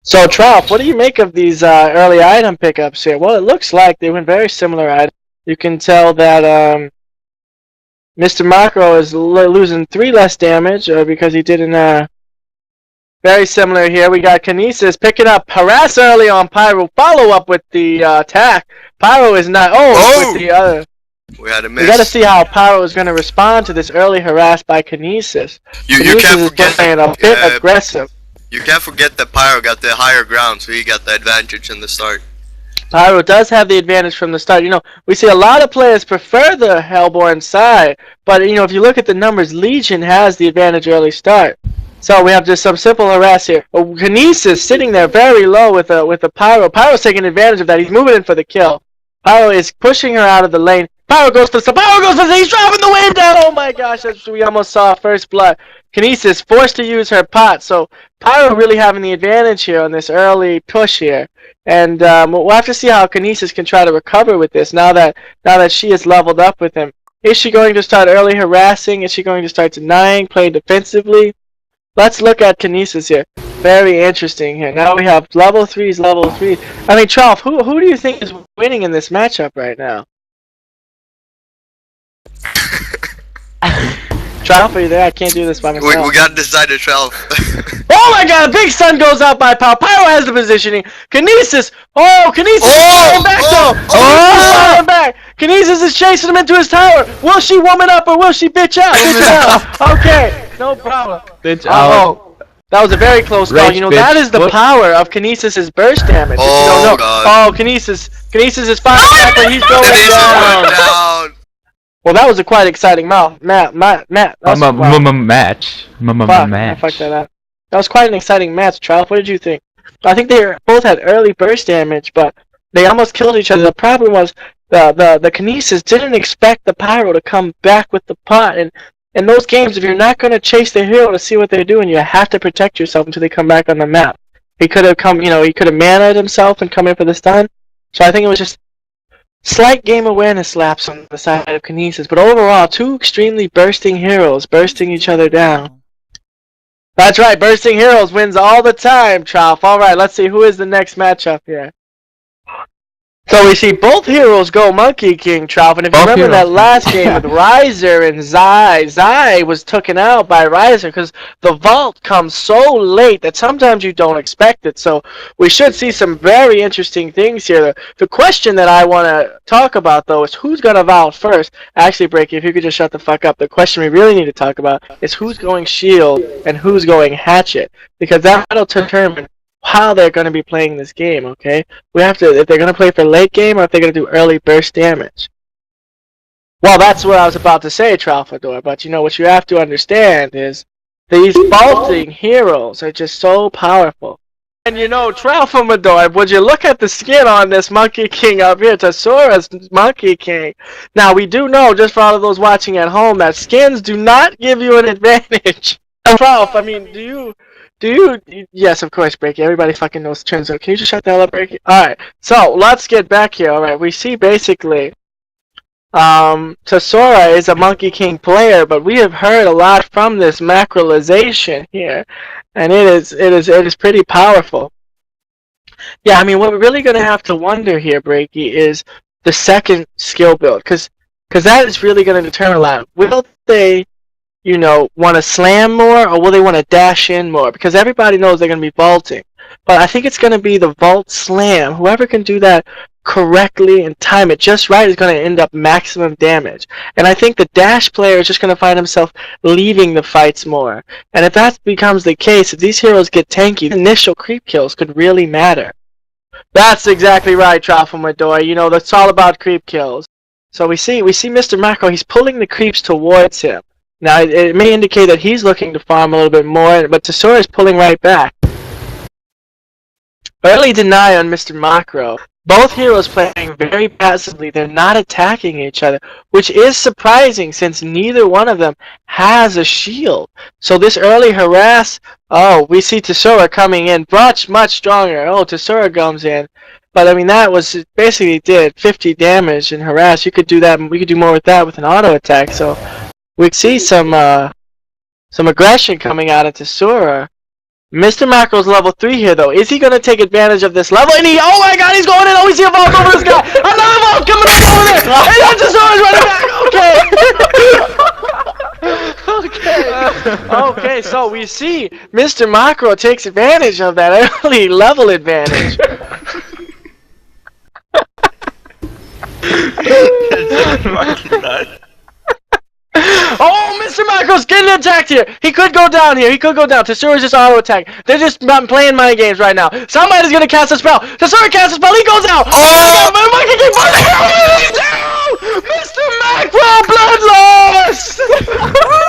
So, Trout, what do you make of these early item pickups here? Well, it looks like they went very similar items. You can tell that Mr. Macro is losing 3 less damage because he did an very similar here. We got Kinesis picking up harass early on Pyro. Follow up with the attack. Pyro is not. Oh, with the other. We had a miss. We got to see how Pyro is going to respond to this early harass by Kinesis. You can't forget playing a bit aggressive. You can't forget that Pyro got the higher ground, so he got the advantage in the start. Pyro does have the advantage from the start. You know, we see a lot of players prefer the Hellborn side, but you know, if you look at the numbers, Legion has the advantage early start. So we have just some simple harass here. Kinesis sitting there very low with a Pyro. Pyro's taking advantage of that. He's moving in for the kill. Pyro is pushing her out of the lane. Pyro goes for he's dropping the wave down. Oh my gosh, we almost saw first blood. Kinesis forced to use her pot, so Pyro really having the advantage here on this early push here. And we'll have to see how Kinesis can try to recover with this now that she is leveled up with him. Is she going to start early harassing? Is she going to start denying, playing defensively? Let's look at Kinesis here. Very interesting here. Now we have level 3s, level 3s. I mean, Trough, who do you think is winning in this matchup right now? Trough, are you there? I can't do this by myself. We gotta decide to Trough. Oh my god, a big stun goes out by Pyro. Pyro has the positioning. Kinesis! Oh, Kinesis is falling back though! Falling back! Kinesis is chasing him into his tower! Will she woman up or will she bitch out? Bitch out! Okay, no problem. Bitch out. That was a very close call. You know, that is the power of Kinesis' burst damage. Oh, God. Oh, Kinesis is firing back, but he's going down. Well, that was a quite exciting match. Match. I fucked that up. That was quite an exciting match, Trout. What did you think? I think they both had early burst damage, but they almost killed each other. The problem was the Kinesis didn't expect the Pyro to come back with the pot. And in those games, if you're not going to chase the hero to see what they're doing, you have to protect yourself until they come back on the map. He could have come, you know, he could have mana'd himself and come in for the stun. So I think it was just slight game awareness lapse on the side of Kinesis. But overall, 2 extremely bursting heroes bursting each other down. That's right, bursting heroes wins all the time, Trough. Alright, let's see who is the next matchup here. So we see both heroes go Monkey King, Trough, and if you remember that last game with Riser and Zai was taken out by Riser because the vault comes so late that sometimes you don't expect it. So we should see some very interesting things here. The question that I want to talk about, though, is who's going to vault first. Actually, Breaky, if you could just shut the fuck up. The question we really need to talk about is who's going Shield and who's going Hatchet, because that'll determine how they're going to be playing this game, okay? We have to, if they're going to play for late game or if they're going to do early burst damage. Well, that's what I was about to say, Tralfador, but you know, what you have to understand is these vaulting heroes are just so powerful. And you know, Tralfamador, would you look at the skin on this Monkey King up here, Tesura's Monkey King. Now, we do know, just for all of those watching at home, that skins do not give you an advantage. Tralf, I mean, do you... Yes, of course, Breaky. Everybody fucking knows the trends. Can you just shut the hell up, Breaky? Alright, so let's get back here. Alright, we see basically Tesura is a Monkey King player, but we have heard a lot from this macrolization here, and it is pretty powerful. Yeah, I mean, what we're really gonna have to wonder here, Breaky, is the second skill build, because that is really gonna determine a lot. Will they, you know, want to slam more, or will they want to dash in more? Because everybody knows they're going to be vaulting. But I think it's going to be the vault slam. Whoever can do that correctly and time it just right is going to end up maximum damage. And I think the dash player is just going to find himself leaving the fights more. And if that becomes the case, if these heroes get tanky, the initial creep kills could really matter. That's exactly right, Tralfamador. You know, that's all about creep kills. So we see Mr. Macro, he's pulling the creeps towards him. Now, it may indicate that he's looking to farm a little bit more, but Tesura is pulling right back. Early deny on Mr. Macro. Both heroes playing very passively. They're not attacking each other, which is surprising since neither one of them has a shield. So this early harass, oh, we see Tesura coming in much stronger. Oh, Tesura comes in. But I mean, that was basically did 50 damage in harass. You could do that, we could do more with that with an auto attack, so we see some aggression coming out of Tesura. Mr. Macro's level 3 here, though. Is he gonna take advantage of this level? And he, oh my god, he's going in! Oh, we see a vault over this guy! Another vault coming up over there! And that's just always running back! Okay! Okay, so we see Mr. Macro takes advantage of that early level advantage. It's fucking nuts. Oh, Mr. Macro's getting attacked here. He could go down here. He could go down. Tesura's just auto attack. They're just playing mind games right now. Somebody's gonna cast a spell. Tesura casts a spell. He goes out. Oh, my God, Mr. Macro blood loss.